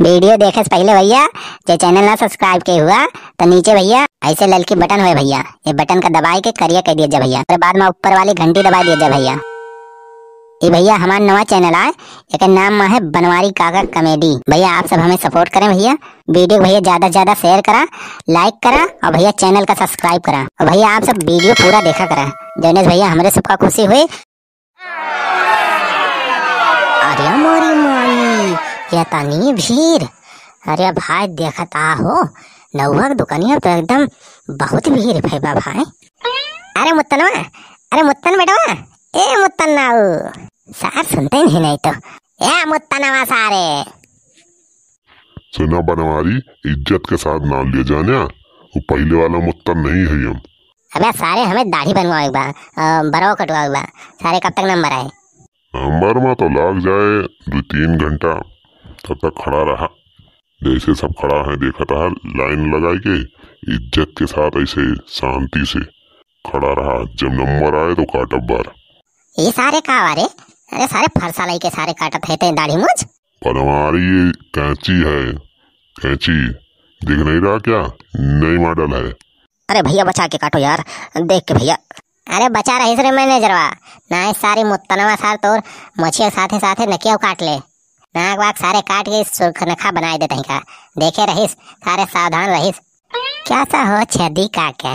Video देखे से पहले भैया जो चैनल ना सब्सक्राइब के हुआ तो नीचे भैया ऐसे ललकी बटन हुए भैया, ये बटन का दबाई के करिया कह दिया भैया। फिर बाद में ऊपर वाली घंटी दबा दिया भैया। ये भैया हमारा नवा चैनल है, एक नाम है बनवारी काका कॉमेडी। भैया आप सब हमें सपोर्ट करें भैया, वीडियो भैया ज्यादा से ज्यादा शेयर करा, लाइक करा और भैया चैनल का सब्सक्राइब करा। और भैया आप सब वीडियो पूरा देखा करा जौने भैया हमारे सबका खुशी हुई। अरे मोरी मोरी ये तनी भीड़, अरे भाई देखता हो नौवा दुकानिया तो एकदम बहुत भीड़ है भाई। अरे मुत्तनवा, अरे मुत्तन बेटवा, ए मुत्तन नाऊ सार सुनते नहीं तो ए मुत्तनवा सारे सुना बनवारी इज्जत के साथ नाम लिए जाने, वो पहले वाला मुत्तन नहीं है हम। अबे सारे हमें दाढ़ी बनवाए बा, बरो कटवाए बा सारे। कब तक नंबर आए? नंबर में तो लग जाए 2-3 घंटा, तब तक खड़ा रहा जैसे सब खड़ा है देखा था, लाइन लगाई के इज्जत के साथ ऐसे शांति से खड़ा रहा। जब नंबर आए तो काटब बार। ये सारे का वारे? अरे सारे फरसा लाई के सारे काटत है दाढ़ी मुझ। बनवारी ये कैंची है, कैंची दिख नहीं रहा क्या? नई मॉडल है। अरे भैया बचा के काटो यार, देख के भैया। अरे बचा रही रे मैनेजरवा ना, सारी मुत्तनवा सार तोर मछिया साथे साथे नकिया काट ले, नाक वाक सारे काट के सुरखनखा बनाए देते हैं का। देखे रहीस सारे सावधान रहीस। क्या सा हो छेदी काका,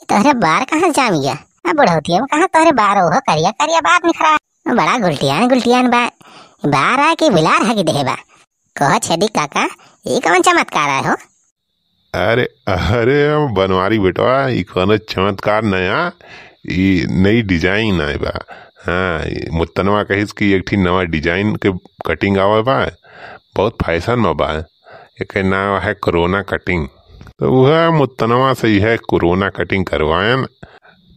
तोहरे बार कहाँ जाम गया? अब बुढ़ौती है कहाँ तोहरे बार हो, करिया करिया बात निखरा बड़ा गुलटियान बा बार आ के बिलार है कि देहे बा। कहो छेदी काका ये कौन चमत्कार है हो? अरे अरे बनवारी बेटवा ये कौन चमत्कार नया, ये नई डिजाइन आए बा। हाँ मुत्तनवा कहिस कि एक नवा डिजाइन के कटिंग आवा बा, बहुत फैशन में बा। एक नाम है कोरोना कटिंग, तो वह मुत्तनवा से ही है कोरोना कटिंग करवाएं।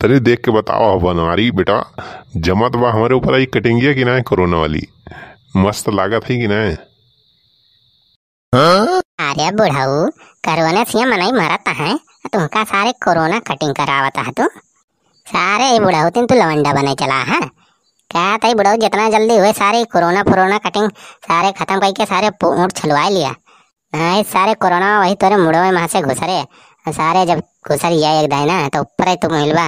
तरी देख के बताओ बनवारी बेटा, जमत बा हमारे ऊपर आई कटिंग है कि ना कोरोना वाली? मस्त लागत है कि ना? अरे बुढ़ाऊ कोरोना से मनाई मरता है, तुमका सारे कोरोना कटिंग करावता है तू सारे बुढ़ाऊ तीन तू लवंडा बने चला है क्या? तई बुढ़ाऊ जितना जल्दी हुए सारे कोरोना कटिंग सारे खत्म करके सारे मुड़ छलवा लिया। सारे कोरोना वही तोरे मुड़ो में वहां से घुसरे, सारे जब घुसर गया एक दाना तो ऊपर ही तुम मिलवा।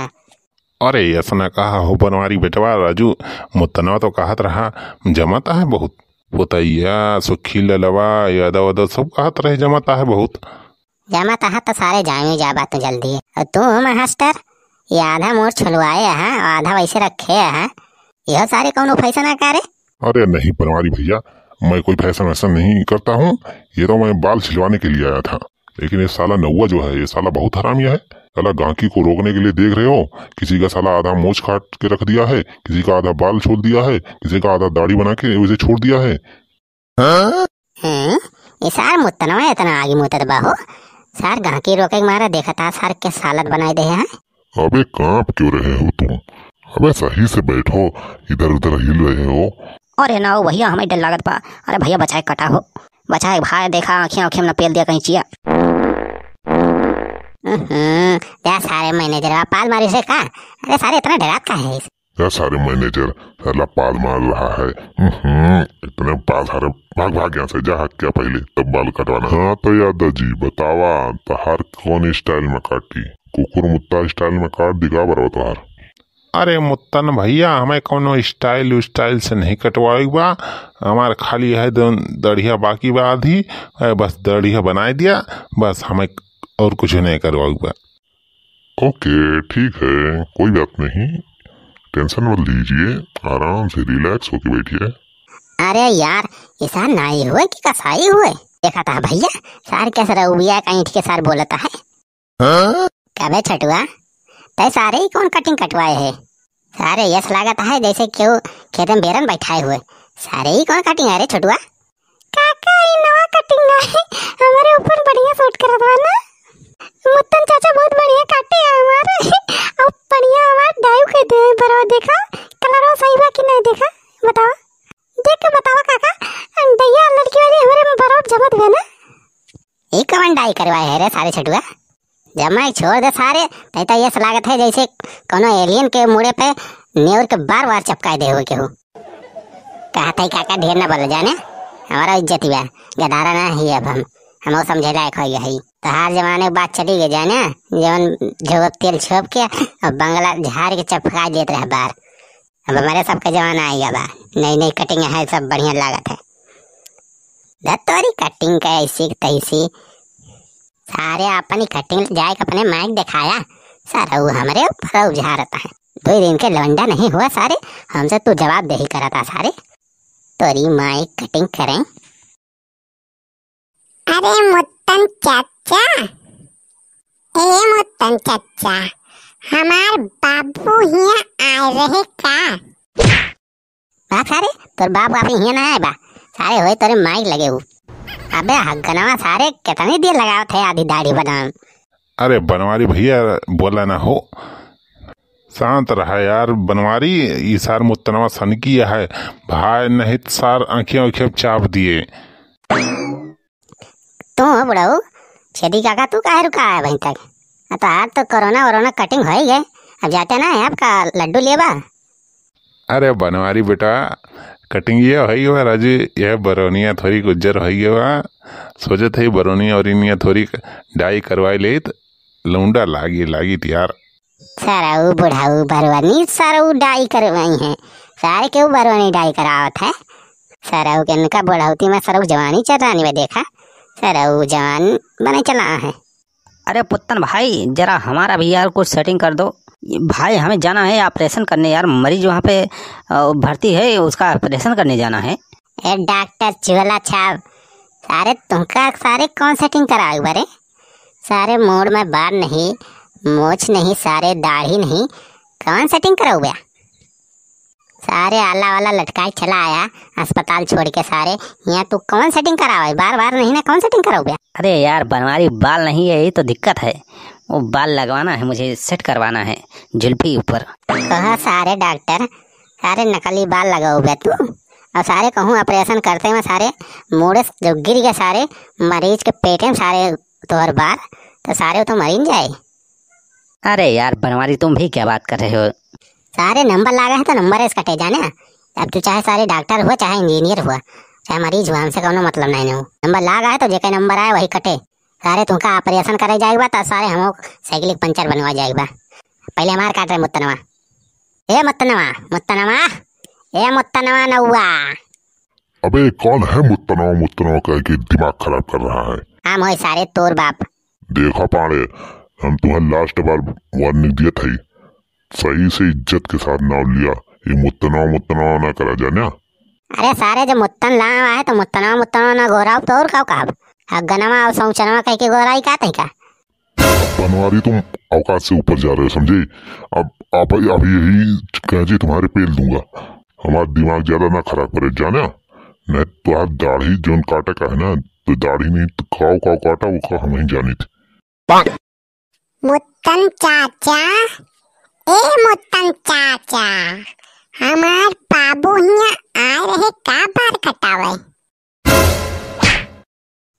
अरे ऐसा ना कहा हो बनवारी बेटवा, राजू मुत्तनवा तो कहत रहा जमता है बहुत, पोतैया सुखी ललवा यादा वादा सब कहत रहे जमता है बहुत। जमता है तो सारे जामे जा बात जल्दी। और तू मास्टर ये आधा मोड़ छुलवाए है आधा वैसे रखे है, यह सारे कौन फैसा ना करे? अरे नहीं बनवारी भैया, मैं कोई फैशन वैसा नहीं करता हूँ, ये तो मैं बाल छिलवाने के लिए आया था। लेकिन ये साला नौवा जो है ये साला बहुत हरामिया है। साला गांकी को रोकने के लिए देख रहे हो, किसी का साला आधा मोछ काट के रख दिया है, किसी का आधा बाल छोड़ दिया है, किसी का आधा दाढ़ी बना के वैसे छोड़ दिया है। ये सार मुत्तनवा इतना आगे मुतदबा हो, सार गांकी रोके मारा देखा था सार के सालत बनाए दे है। अबे कांप क्यों रहे हो तुम? अबे सही से बैठो, इधर उधर हिल रहे हो। अरे ना भैया हमें डर लागत पा। अरे भैया बचाए कटा हो, बचाए भाई देखा आँखियाँ में नपेल दिया कहीं चिया। क्या सारे मैनेजर पाल मारी से का? अरे सारे इतना डरात का है? क्या सारे मैनेजर साला पाल मार रहा है? इतने पाल सारे भाग यहाँ से जा, क्या पहले तब बाल कटवाना। हाँ तो यादा जी बतावा तहार कौन स्टाइल में काटी? कुकुर मुत्ता स्टाइल में काट दिखा बरो तोहार। अरे मुत्तन भैया हमें कोनो स्टाइल से नहीं कटवाई बा, हमार खाली है दढ़िया बाकी बा आधी, बस दढ़िया बनाए दिया बस, हमें और कुछ नहीं करवाई बा। ओके ठीक है कोई बात नहीं, टेंशन मत लीजिए, आराम से रिलैक्स होके बैठिए। अरे यार ये सार नाई हुए कि कसाई हुए देखा था भैया, सार कैसे रउबिया का ईंट के सार बोलता है। कबे छटुआ तय सारे ही कौन कटिंग कटवाए है? सारे यस लागत है जैसे क्यों खेत में बेरन बैठाए हुए, सारे ही कौन कटिंग है रे छटुआ? काका ये नवा कटिंग है, हमारे ऊपर बढ़िया सूट करत बा ना। मुत्तन चाचा बहुत बढ़िया काटे है हमारे, और बढ़िया हमार डाइव के दे बरो देखा कलर सही बा कि नहीं देखा बताओ, देख के बताओ काका। दैया लड़की वाली हमारे में बरो जमत है ना। एक कौन डाई करवाए है रे सारे छटुआ? जमा छोड़ दे सारे, नहीं तो ये लागत है जैसे कोनो एलियन के मुड़े पे न्यूर के बार बार चपकाए दे हुए के हो। कहता ही काका ढेर न बोल जाने, हमारा इज्जत ही बा, गदारा ना ही अब हम समझे लायक हो गई। तो हर जमाने की बात चली गई जाने, जवन झोप तेल छोप के और बंगला झाड़ के चपका देते रहे बाहर। अब हमारे सबका जमाना आएगा बा, नई नई कटिंग है, सब बढ़िया लागत है। दत्तोरी कटिंग का ऐसी तैसी सारे अपनी कटिंग जाए अपने माइक दिखाया, सारा वो हमारे ऊपर उझा रहता है। 2 दिन के लौंडा नहीं हुआ सारे, हमसे तू जवाब दे ही करा था सारे। तोरी माइक कटिंग करें। अरे मुत्तन चाचा, मुत्तन चाचा, हमार बाबू हिया आए रहे का? बाप सारे तोर बाप काफी हिया ना आए बा, सारे होए तोरे माइक लगे हु। अबे हगनवा सारे कितनी देर लगावत है आधी दाढ़ी बनाने। अरे बनवारी भैया बोला ना हो, शांत रहा यार। बनवारी ई सार मुत्तनवा सनकी है भाई, नहीं तो सार आँखियों आँखियों चाप दिए। तू हो बुढ़ाऊ छेदी काका, तू काहे रुका है वहीं तक? तो आज तो कोरोना वोरोना कटिंग हो ही गए, अब जाते ना है आपका लड्डू लेबा। अरे बनवारी बेटा कटिंग ये है हुआ राजू, यह बरौनिया थोड़ी गुज्जर है हुआ, सोचे थे बरौनिया और इनिया थोड़ी डाई करवाई ले तो लौंडा लागी यार। सारा बुढ़ाऊ बरवानी सारा डाई करवाई है, सारे क्यों बरवानी डाई करावत है? सारा के इनका बुढ़ाउती में सारा जवानी चल रहा नहीं देखा, सारा जवान बने चला है। अरे पुत्तन भाई जरा हमारा भी यार कुछ सेटिंग कर दो भाई, हमें जाना है ऑपरेशन करने यार, मरीज वहाँ पे भर्ती है, उसका ऑपरेशन करने जाना है। ए डॉक्टर चूला छाप, सारे तुमका सारे कौन सेटिंग कराओ बारे? सारे मोड़ में बाल नहीं, मोछ नहीं, सारे दाढ़ी नहीं, कौन सेटिंग कराओ भैया? सारे आला वाला लटकाई चला आया अस्पताल छोड़ के सारे, यहाँ तू कौन सेटिंग कराओ? बार बार नहीं ना, कौन सेटिंग कराओ भैया? अरे यार बनवारी बाल नहीं है, यही तो दिक्कत है, वो बाल लगवाना है मुझे, सेट करवाना है जुल्फी ऊपर। कहा सारे डॉक्टर सारे नकली बाल लगाओ भैया तू, और सारे कहूँ ऑपरेशन करते में सारे मोड़े जो गिर गए सारे मरीज के पेटे में सारे तोहर बाल, तो सारे तो मरीन जाए। अरे यार बनवारी तुम भी क्या बात कर रहे हो? सारे नंबर लागे हैं तो नंबर इस कटे जाने। अब तू चाहे सारे डॉक्टर हुआ, चाहे इंजीनियर हुआ, चाहे मरीज हुआ, हमसे कोनो मतलब नहीं हो। नंबर लागा है तो जेके नंबर आए वही कटे। सारे तुमका ऑपरेशन करे जाएगा तो सारे हम साइकिल पंचर बनवा जाएगा। पहले हमार काट रहे मुत्तनवा, ए मुत्तनवा मुत्तनवा, ए मुत्तनवा नौवा। अबे कौन है मुत्तनवा कह के दिमाग खराब कर रहा है? हम हो सारे तोर बाप। देखा पाड़े, हम तुम्हें लास्ट बार वार्निंग दिया था, सही से इज्जत के साथ नाम लिया, ये मुत्तनवा ना करा जाना। अरे सारे जो मुत्तन ला है तो मुत्तनवा ना गोराव तो और का हगनवा और सौचनवा कह के गोराई का तई का? बनवारी तुम औकात से ऊपर जा रहे हो, समझे? अब आप यही कह तुम्हारे पेल दूंगा, हमारा दिमाग ज्यादा ना खराब करे जाना, नहीं तो आप दाढ़ी जोन काटा का है ना, तो दाढ़ी नहीं तो काव काटा वो हम ही जानी थी। मुत्तन चाचा, मुत्तन चाचा, हमार बाबू हिया आए रहे का बाल कटावे?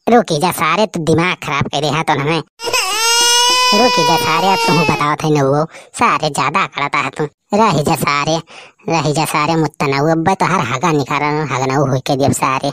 रुकी जा सारे, तो दिमाग खराब कर रहा तो हमें। रुकी जा सारे, अब तुम बताओ थे नवो, सारे ज्यादा करता है तुम। रही जा सारे मुत्तनवा, अब तो हर हगा निकाल हगनऊ हो के जब सारे